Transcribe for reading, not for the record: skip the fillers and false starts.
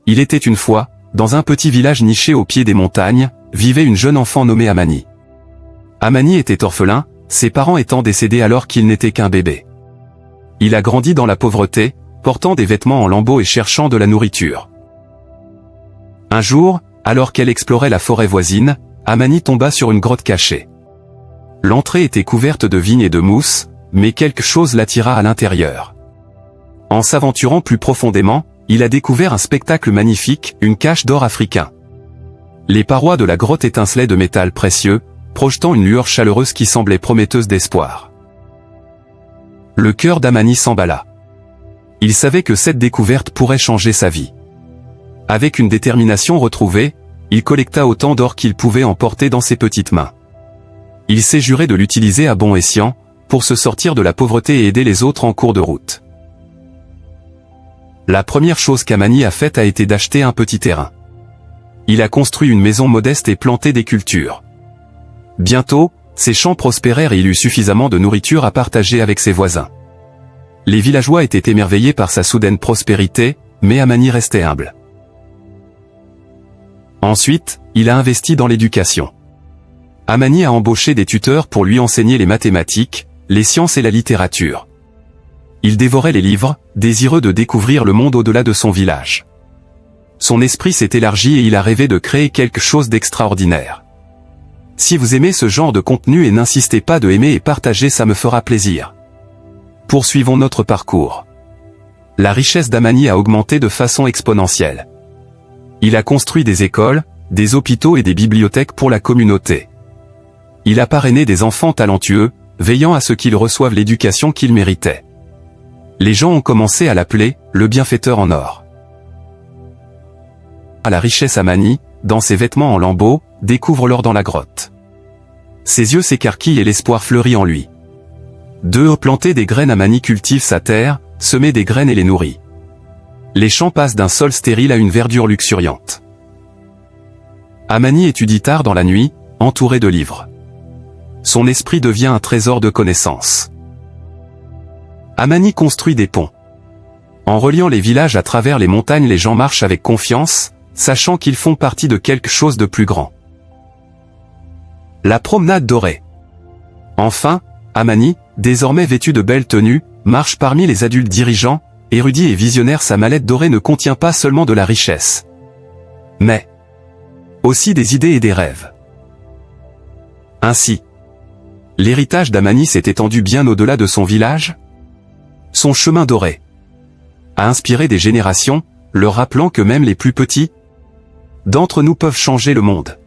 Il était une fois, dans un petit village niché au pied des montagnes, vivait une jeune enfant nommée Amani. Amani était orphelin, ses parents étant décédés alors qu'il n'était qu'un bébé. Il a grandi dans la pauvreté, portant des vêtements en lambeaux et cherchant de la nourriture. Un jour, alors qu'elle explorait la forêt voisine, Amani tomba sur une grotte cachée. L'entrée était couverte de vignes et de mousse, mais quelque chose l'attira à l'intérieur. En s'aventurant plus profondément, il a découvert un spectacle magnifique, une cache d'or africain. Les parois de la grotte étincelaient de métal précieux, projetant une lueur chaleureuse qui semblait prometteuse d'espoir. Le cœur d'Amani s'emballa. Il savait que cette découverte pourrait changer sa vie. Avec une détermination retrouvée, il collecta autant d'or qu'il pouvait en porter dans ses petites mains. Il s'est juré de l'utiliser à bon escient, pour se sortir de la pauvreté et aider les autres en cours de route. La première chose qu'Amani a faite a été d'acheter un petit terrain. Il a construit une maison modeste et planté des cultures. Bientôt, ses champs prospérèrent et il eut suffisamment de nourriture à partager avec ses voisins. Les villageois étaient émerveillés par sa soudaine prospérité, mais Amani restait humble. Ensuite, il a investi dans l'éducation. Amani a embauché des tuteurs pour lui enseigner les mathématiques, les sciences et la littérature. Il dévorait les livres, désireux de découvrir le monde au-delà de son village. Son esprit s'est élargi et il a rêvé de créer quelque chose d'extraordinaire. Si vous aimez ce genre de contenu et n'insistez pas de aimer et partager, ça me fera plaisir. Poursuivons notre parcours. La richesse d'Amani a augmenté de façon exponentielle. Il a construit des écoles, des hôpitaux et des bibliothèques pour la communauté. Il a parrainé des enfants talentueux, veillant à ce qu'ils reçoivent l'éducation qu'ils méritaient. Les gens ont commencé à l'appeler « le bienfaiteur en or ». À la richesse Amani, dans ses vêtements en lambeaux, découvre l'or dans la grotte. Ses yeux s'écarquillent et l'espoir fleurit en lui. Planter des graines, Amani cultive sa terre, semer des graines et les nourrit. Les champs passent d'un sol stérile à une verdure luxuriante. Amani étudie tard dans la nuit, entouré de livres. Son esprit devient un trésor de connaissances. Amani construit des ponts. En reliant les villages à travers les montagnes, les gens marchent avec confiance, sachant qu'ils font partie de quelque chose de plus grand. La promenade dorée. Enfin, Amani, désormais vêtu de belles tenues, marche parmi les adultes dirigeants, érudits et visionnaires. Sa mallette dorée ne contient pas seulement de la richesse, mais aussi des idées et des rêves. Ainsi, l'héritage d'Amani s'est étendu bien au-delà de son village. Son chemin doré a inspiré des générations, leur rappelant que même les plus petits d'entre nous peuvent changer le monde.